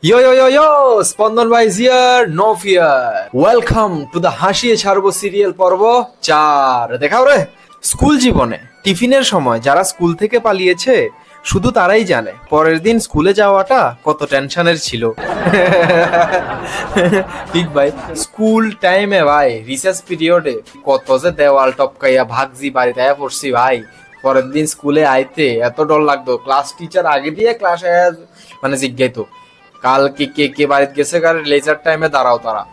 Yo yo yo yo, Spandan Bhai is here, no fear. Welcome to the হাসিয়ে ছাড়বো serial পর্ব 4। দেখাও রে, school জীবনে টিফিনের সময় যারা স্কুল থেকে পালিয়েছে শুধু তারাই জানে পরের দিন স্কুলে যাওয়াটা কত টেনশনের ছিল। ঠিক ভাই, স্কুল টাইমে ভাই রিসেস পিরিয়ডে কত যে দেওয়াল টপকাইয়া ভাগজি বাড়িতে আয়া পড়ছি ভাই। পরের দিন স্কুলে আইতে এত ডর লাগতো, ক্লাস টিচার আগে দিয়ে ক্লাসে মানে জিজ্ঞাইতো কালকে কে কে বাড়িতে গেছে, কার লেজার টাইমে দাঁড়াও তারা।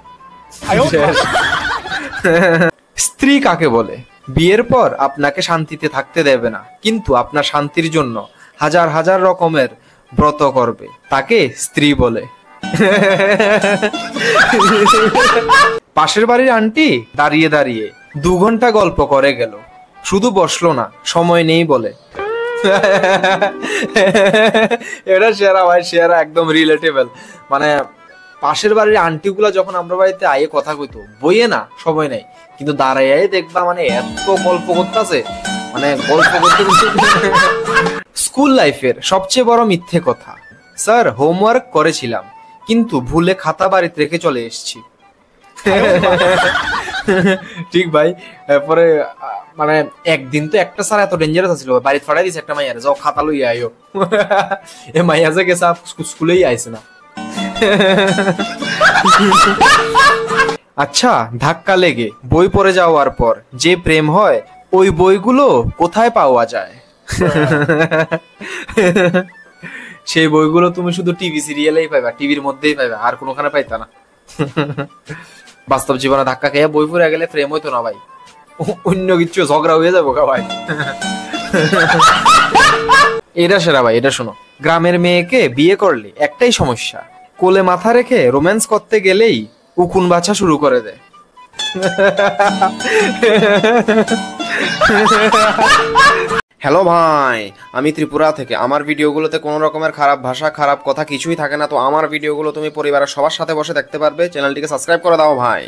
স্ত্রী কাকে বলে? বিয়ের পর আপনাকে শান্তিতে থাকতে দেবে না, কিন্তু আপনার শান্তির জন্য হাজার হাজার রকমের ব্রত করবে, তাকে স্ত্রী বলে। পাশের বাড়ির আন্টি দাঁড়িয়ে দাঁড়িয়ে 2 ঘন্টা গল্প করে গেল, শুধু বসলো না, সময় নেই বলে। এটা সেরা ভাই, সেরা, একদম রিলেটেবল। মানে পাশের বাড়ির আন্টি গুলা যখন আমরা বাড়িতে আইয়ে কথা কইতো, বইয়ে না সময় নেই, কিন্তু দাঁড়াই দেখবা মানে এত গল্প করতেছে, মানে গল্প করতে। স্কুল লাইফের সবচেয়ে বড় মিথ্যে কথা, স্যার হোমওয়ার্ক করেছিলাম কিন্তু ভুলে খাতা বাড়িতে রেখে চলে এসেছি। ঠিক ভাই। এরপরে মানে একদিন তো একটা স্যার এত ডেঞ্জারাস ছিল, বাড়িতে ফাটাই দিছে একটা মাইয়ারে, যাও খাতা লইয়া আইও। এ মাইয়া যে গেছে স্কুলেই আইছে না। আচ্ছা, ধাক্কা লেগে বই পড়ে যাওয়ার পর যে প্রেম হয়, ওই বইগুলো কোথায় পাওয়া যায়? সেই বইগুলো তুমি শুধু টিভি সিরিয়ালেই পাইবা, টিভির মধ্যেই পাইবা, আর কোনোখানে পাইতা না। বাস্তব জীবনে ধাক্কা খেয়ে বই পড়ে গেলে প্রেম হইতো না ভাই, অন্য কিছু ঝগড়া হয়ে যাবো ভাই। এটা সেরা ভাই, এটা শোনো। গ্রামের মেয়েকে বিয়ে করলে একটাই সমস্যা, কোলে মাথা রেখে রোম্যান্স করতে গেলেই উকুন বাছা শুরু করে দেয়। হ্যালো ভাই, আমি ত্রিপুরা থেকে। আমার ভিডিওগুলোতে কোনো রকমের খারাপ ভাষা, খারাপ কথা কিছুই থাকে না, তো আমার ভিডিওগুলো তুমি পরিবারের সবার সাথে বসে দেখতে পারবে। চ্যানেলটিকে সাবস্ক্রাইব করে দাও ভাই।